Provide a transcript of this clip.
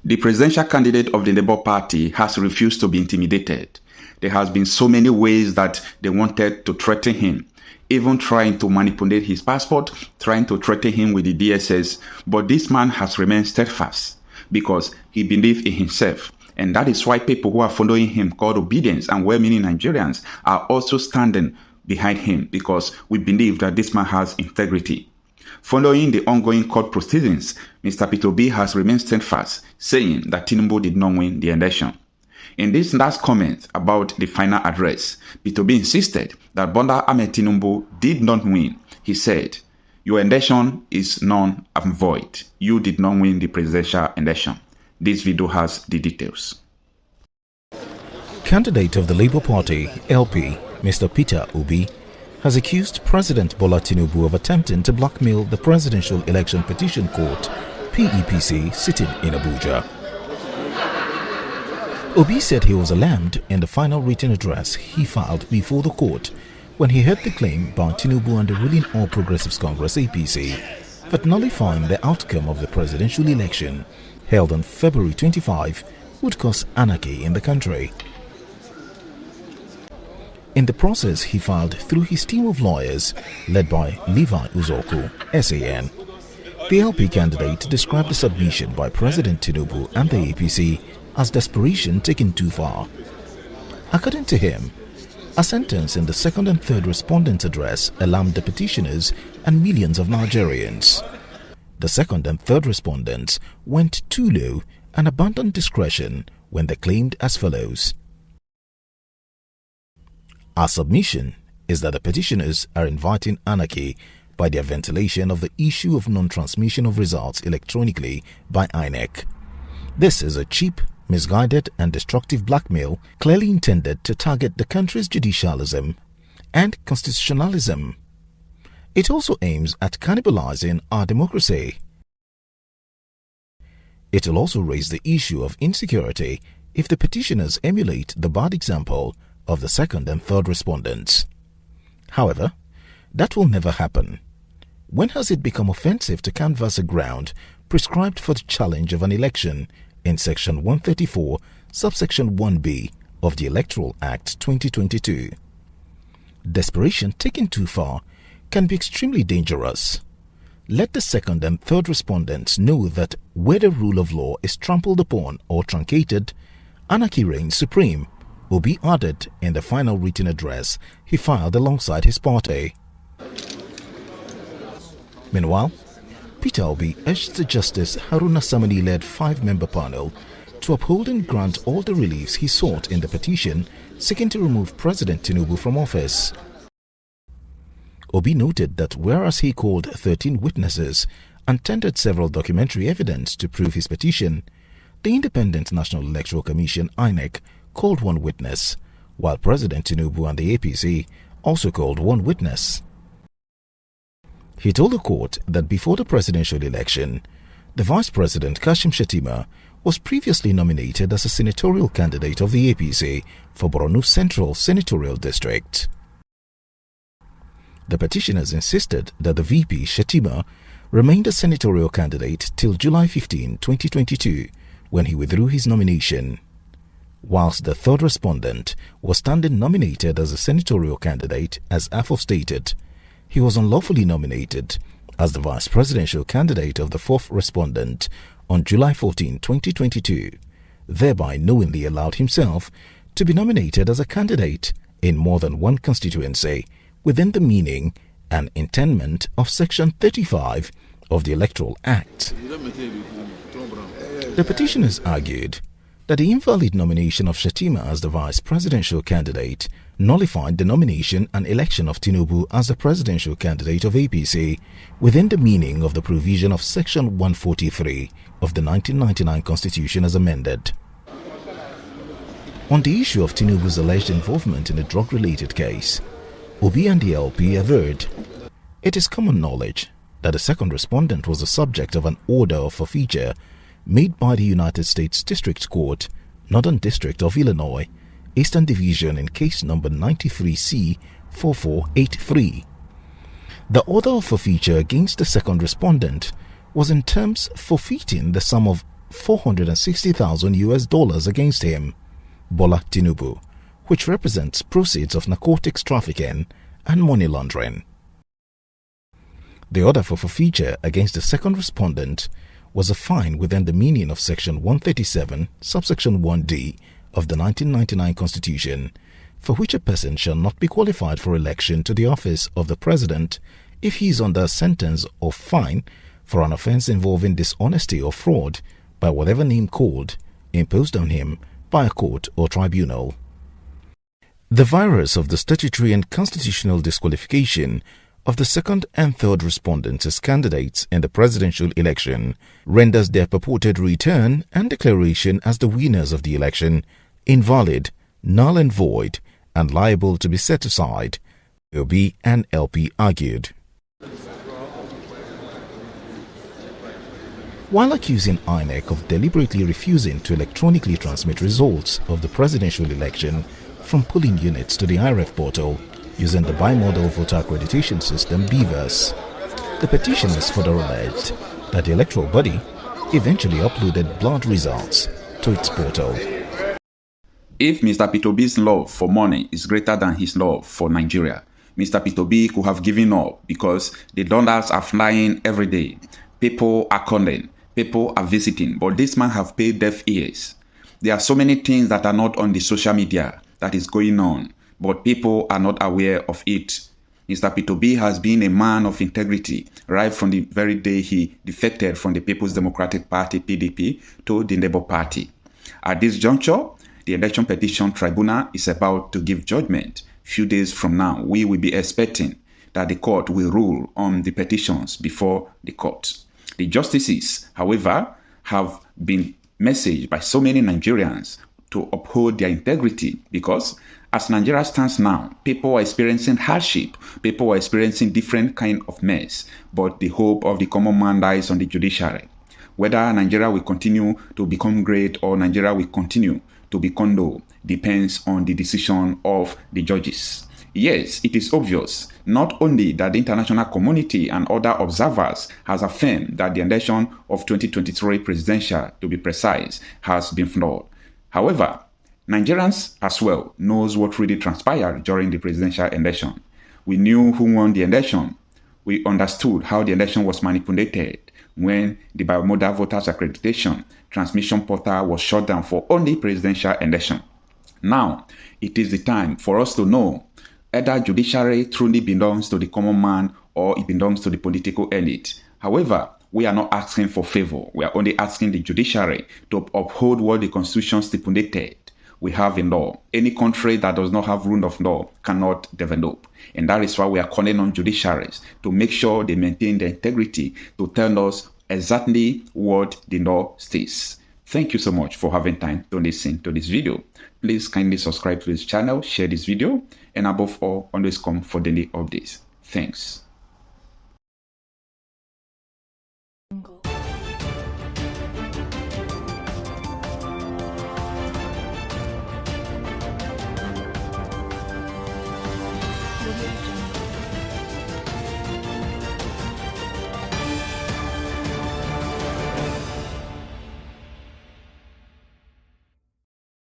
The presidential candidate of the Labour Party has refused to be intimidated. There has been so many ways that they wanted to threaten him, even trying to manipulate his passport, trying to threaten him with the DSS. But this man has remained steadfast because he believes in himself. And that is why people who are following him, called obedience and well-meaning Nigerians, are also standing behind him because we believe that this man has integrity. Following the ongoing court proceedings, Mr. Peter Obi has remained steadfast, saying that Tinubu did not win the election. In this last comment about the final address, Peter Obi insisted that Bola Ahmed Tinubu did not win. He said, "Your election is null and void. You did not win the presidential election." This video has the details. Candidate of the Labour Party, LP, Mr. Peter Obi, has accused President Bola Tinubu of attempting to blackmail the Presidential Election Petition Court, PEPC, sitting in Abuja. Obi said he was alarmed in the final written address he filed before the court when he heard the claim by Tinubu and the ruling All Progressives Congress APC that nullifying the outcome of the presidential election held on February 25 would cause anarchy in the country. In the process he filed through his team of lawyers led by Levi Uzoku, SAN. The LP candidate described the submission by President Tinubu and the APC as desperation taken too far. According to him, a sentence in the second and third respondents' address alarmed the petitioners and millions of Nigerians. The second and third respondents went too low and abandoned discretion when they claimed as follows. Our submission is that the petitioners are inviting anarchy by their ventilation of the issue of non-transmission of results electronically by INEC. This is a cheap, misguided and destructive blackmail clearly intended to target the country's judicialism and constitutionalism. It also aims at cannibalizing our democracy. It will also raise the issue of insecurity if the petitioners emulate the bad example of the second and third respondents. However, that will never happen. When has it become offensive to canvass a ground prescribed for the challenge of an election in Section 134, subsection 1b of the Electoral Act 2022? Desperation taken too far can be extremely dangerous. Let the second and third respondents know that where the rule of law is trampled upon or truncated, anarchy reigns supreme, Obi added in the final written address he filed alongside his party. Meanwhile, Peter Obi urged the Justice Haruna Samani-led 5-member panel to uphold and grant all the reliefs he sought in the petition seeking to remove President Tinubu from office. Obi noted that whereas he called 13 witnesses and tendered several documentary evidence to prove his petition, the Independent National Electoral Commission INEC called one witness, while President Tinubu and the APC also called one witness. He told the court that before the presidential election, the Vice President Kashim Shettima was previously nominated as a senatorial candidate of the APC for Borno Central Senatorial District. The petitioners insisted that the VP Shettima remained a senatorial candidate till July 15, 2022, when he withdrew his nomination. Whilst the third respondent was standing nominated as a senatorial candidate, as AFO stated, he was unlawfully nominated as the vice presidential candidate of the fourth respondent on July 14, 2022, thereby knowingly allowed himself to be nominated as a candidate in more than one constituency within the meaning and intendment of Section 35 of the Electoral Act. The petitioners argued that the invalid nomination of Shettima as the vice presidential candidate nullified the nomination and election of Tinubu as the presidential candidate of APC within the meaning of the provision of Section 143 of the 1999 Constitution as amended. On the issue of Tinubu's alleged involvement in a drug-related case, Obi and the LP averred it is common knowledge that the second respondent was the subject of an order of forfeiture made by the United States District Court, Northern District of Illinois, Eastern Division in case number 93C4483. The order of forfeiture against the second respondent was in terms forfeiting the sum of $460,000 US against him, Bola Tinubu, which represents proceeds of narcotics trafficking and money laundering. The order for forfeiture against the second respondent was a fine within the meaning of Section 137, subsection 1d of the 1999 Constitution, for which a person shall not be qualified for election to the office of the President if he is under sentence or fine for an offence involving dishonesty or fraud by whatever name called, imposed on him by a court or tribunal. The virus of the statutory and constitutional disqualification of the second and third respondents as candidates in the presidential election renders their purported return and declaration as the winners of the election invalid, null and void, and liable to be set aside, Obi and LP argued. While accusing INEC of deliberately refusing to electronically transmit results of the presidential election from polling units to the IREF portal using the bimodal voter accreditation system BVAS, the petitioners further alleged that the electoral body eventually uploaded blood results to its portal. If Mr. Peter Obi's love for money is greater than his love for Nigeria, Mr. Peter Obi could have given up because the dollars are flying every day. People are calling, people are visiting, but this man have paid deaf ears. There are so many things that are not on the social media that is going on, but people are not aware of it. Mr. Peter Obi has been a man of integrity right from the very day he defected from the People's Democratic Party, PDP, to the Labour Party. At this juncture, the Election Petition Tribunal is about to give judgment. Few days from now, we will be expecting that the court will rule on the petitions before the court. The justices, however, have been messaged by so many Nigerians to uphold their integrity because as Nigeria stands now, people are experiencing hardship, people are experiencing different kind of mess, but the hope of the common man lies on the judiciary. Whether Nigeria will continue to become great or Nigeria will continue to be condo depends on the decision of the judges. Yes, it is obvious not only that the international community and other observers has affirmed that the election of 2023 presidential, to be precise, has been flawed. However, Nigerians as well knows what really transpired during the presidential election. We knew who won the election. We understood how the election was manipulated when the bimodal voters accreditation transmission portal was shut down for only presidential election. Now, it is the time for us to know whether judiciary truly belongs to the common man or it belongs to the political elite. However, we are not asking for favor. We are only asking the judiciary to uphold what the Constitution stipulated. We have in law. Any country that does not have rule of law cannot develop. And that is why we are calling on judiciaries to make sure they maintain their integrity to tell us exactly what the law states. Thank you so much for having time to listen to this video. Please kindly subscribe to this channel, share this video, and above all, always come for daily updates. Thanks.